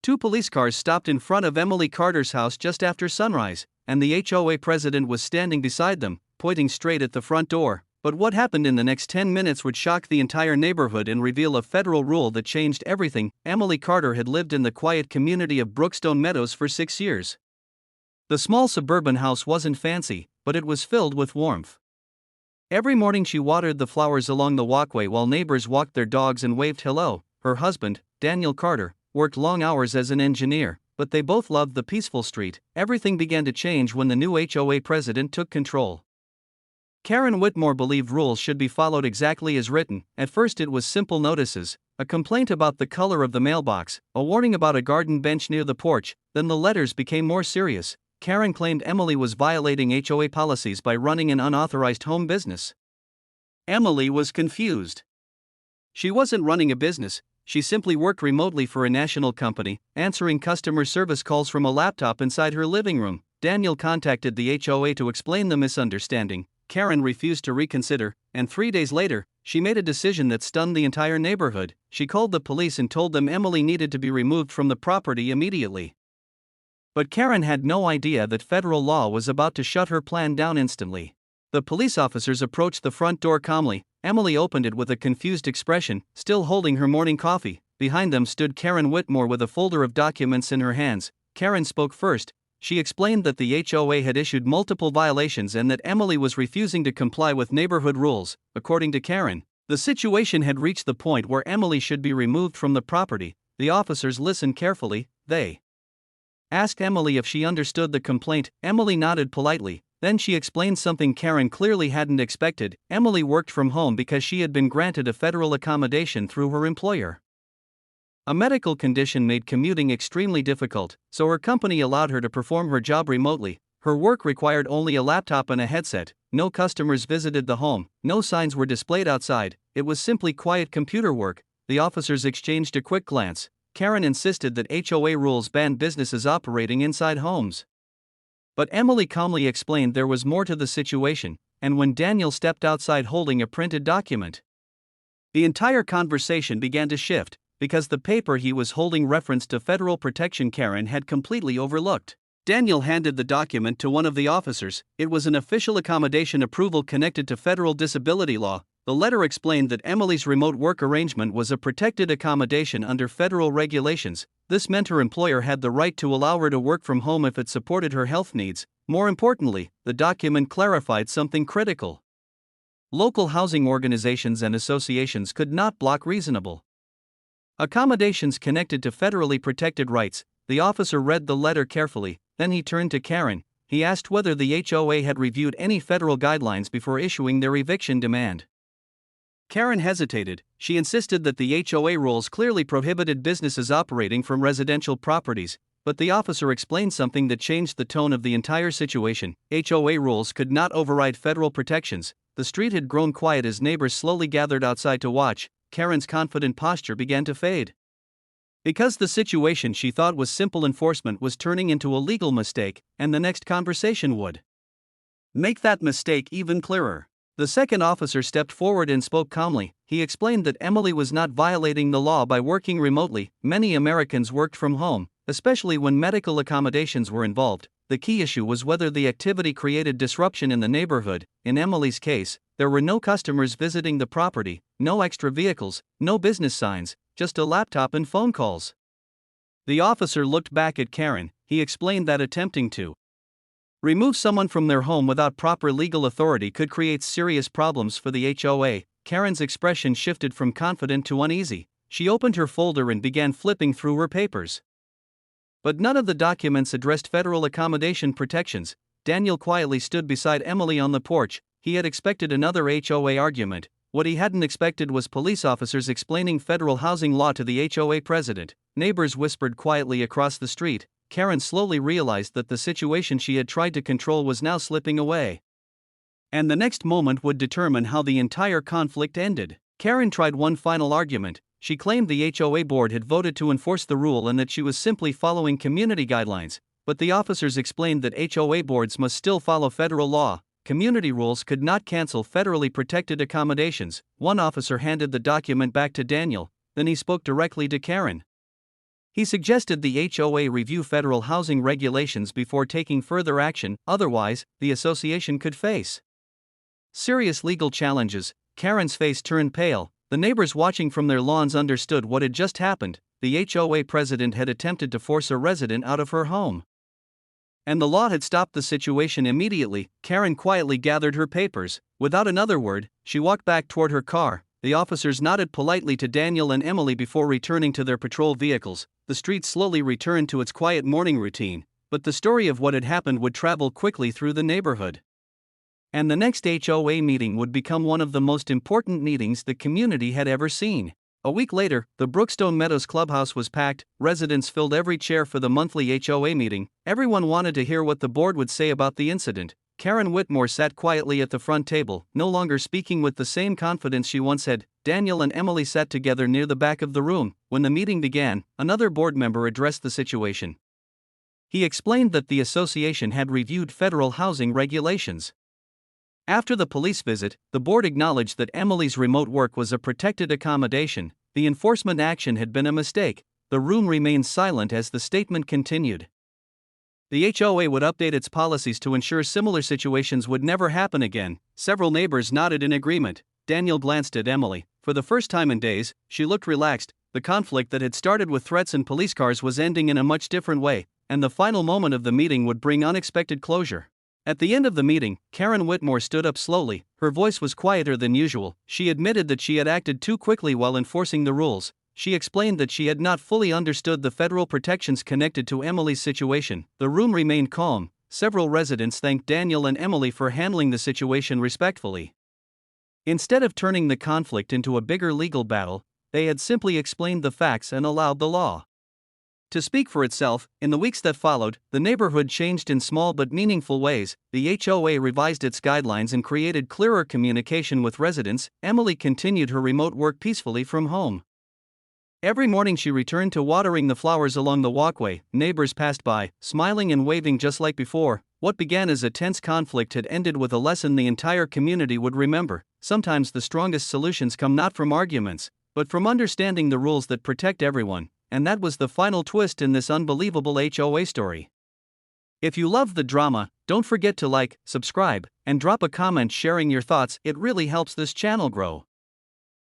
Two police cars stopped in front of Emily Carter's house just after sunrise, and the HOA president was standing beside them, pointing straight at the front door. But what happened in the next 10 minutes would shock the entire neighborhood and reveal a federal rule that changed everything. Emily Carter had lived in the quiet community of Brookstone Meadows for 6 years. The small suburban house wasn't fancy, but it was filled with warmth. Every morning she watered the flowers along the walkway while neighbors walked their dogs and waved hello. Her husband, Daniel Carter, worked long hours as an engineer, but they both loved the peaceful street. Everything began to change when the new HOA president took control. Karen Whitmore believed rules should be followed exactly as written. At first it was simple notices, a complaint about the color of the mailbox, a warning about a garden bench near the porch. Then the letters became more serious. Karen claimed Emily was violating HOA policies by running an unauthorized home business. Emily was confused. She wasn't running a business, she simply worked remotely for a national company, answering customer service calls from a laptop inside her living room. Daniel contacted the HOA to explain the misunderstanding. Karen refused to reconsider, and 3 days later, she made a decision that stunned the entire neighborhood. She called the police and told them Emily needed to be removed from the property immediately. But Karen had no idea that federal law was about to shut her plan down instantly. The police officers approached the front door calmly. Emily opened it with a confused expression, still holding her morning coffee. Behind them stood Karen Whitmore with a folder of documents in her hands. Karen spoke first. She explained that the HOA had issued multiple violations and that Emily was refusing to comply with neighborhood rules. According to Karen, the situation had reached the point where Emily should be removed from the property. The officers listened carefully. They asked Emily if she understood the complaint. Emily nodded politely. Then she explained something Karen clearly hadn't expected. Emily worked from home because she had been granted a federal accommodation through her employer. A medical condition made commuting extremely difficult, so her company allowed her to perform her job remotely. Her work required only a laptop and a headset. No customers visited the home, no signs were displayed outside. It was simply quiet computer work. The officers exchanged a quick glance. Karen insisted that HOA rules banned businesses operating inside homes. But Emily calmly explained there was more to the situation, and when Daniel stepped outside holding a printed document, the entire conversation began to shift, because the paper he was holding referenced to federal protection Karen had completely overlooked. Daniel handed the document to one of the officers. It was an official accommodation approval connected to federal disability law. The letter explained that Emily's remote work arrangement was a protected accommodation under federal regulations. This meant her employer had the right to allow her to work from home if it supported her health needs. More importantly, the document clarified something critical. Local housing organizations and associations could not block reasonable accommodations connected to federally protected rights. The officer read the letter carefully, then he turned to Karen. He asked whether the HOA had reviewed any federal guidelines before issuing their eviction demand. Karen hesitated. She insisted that the HOA rules clearly prohibited businesses operating from residential properties, but the officer explained something that changed the tone of the entire situation. HOA rules could not override federal protections. The street had grown quiet as neighbors slowly gathered outside to watch. Karen's confident posture began to fade. Because the situation she thought was simple enforcement was turning into a legal mistake, and the next conversation would make that mistake even clearer. The second officer stepped forward and spoke calmly. He explained that Emily was not violating the law by working remotely. Many Americans worked from home, especially when medical accommodations were involved. The key issue was whether the activity created disruption in the neighborhood. In Emily's case, there were no customers visiting the property, no extra vehicles, no business signs, just a laptop and phone calls. The officer looked back at Karen. He explained that attempting to remove someone from their home without proper legal authority could create serious problems for the HOA. Karen's expression shifted from confident to uneasy. She opened her folder and began flipping through her papers. But none of the documents addressed federal accommodation protections. Daniel quietly stood beside Emily on the porch. He had expected another HOA argument. What he hadn't expected was police officers explaining federal housing law to the HOA president. Neighbors whispered quietly across the street. Karen slowly realized that the situation she had tried to control was now slipping away. And the next moment would determine how the entire conflict ended. Karen tried one final argument. She claimed the HOA board had voted to enforce the rule and that she was simply following community guidelines. But the officers explained that HOA boards must still follow federal law. Community rules could not cancel federally protected accommodations. One officer handed the document back to Daniel, then he spoke directly to Karen. He suggested the HOA review federal housing regulations before taking further action, otherwise, the association could face serious legal challenges. Karen's face turned pale. The neighbors watching from their lawns understood what had just happened. The HOA president had attempted to force a resident out of her home, and the law had stopped the situation immediately. Karen quietly gathered her papers. Without another word, she walked back toward her car. The officers nodded politely to Daniel and Emily before returning to their patrol vehicles. The street slowly returned to its quiet morning routine, but the story of what had happened would travel quickly through the neighborhood. And the next HOA meeting would become one of the most important meetings the community had ever seen. A week later, the Brookstone Meadows clubhouse was packed. Residents filled every chair for the monthly HOA meeting. Everyone wanted to hear what the board would say about the incident. Karen Whitmore sat quietly at the front table, no longer speaking with the same confidence she once had. Daniel and Emily sat together near the back of the room. When the meeting began, another board member addressed the situation. He explained that the association had reviewed federal housing regulations. After the police visit, the board acknowledged that Emily's remote work was a protected accommodation. The enforcement action had been a mistake. The room remained silent as the statement continued. The HOA would update its policies to ensure similar situations would never happen again. Several neighbors nodded in agreement. Daniel glanced at Emily. For the first time in days, she looked relaxed. The conflict that had started with threats and police cars was ending in a much different way, and the final moment of the meeting would bring unexpected closure. At the end of the meeting, Karen Whitmore stood up slowly. Her voice was quieter than usual. She admitted that she had acted too quickly while enforcing the rules. She explained that she had not fully understood the federal protections connected to Emily's situation. The room remained calm. Several residents thanked Daniel and Emily for handling the situation respectfully. Instead of turning the conflict into a bigger legal battle, they had simply explained the facts and allowed the law to speak for itself. In the weeks that followed, the neighborhood changed in small but meaningful ways. The HOA revised its guidelines and created clearer communication with residents. Emily continued her remote work peacefully from home. Every morning she returned to watering the flowers along the walkway. Neighbors passed by, smiling and waving just like before. What began as a tense conflict had ended with a lesson the entire community would remember. Sometimes the strongest solutions come not from arguments, but from understanding the rules that protect everyone. And that was the final twist in this unbelievable HOA story. If you love the drama, don't forget to like, subscribe, and drop a comment sharing your thoughts. It really helps this channel grow.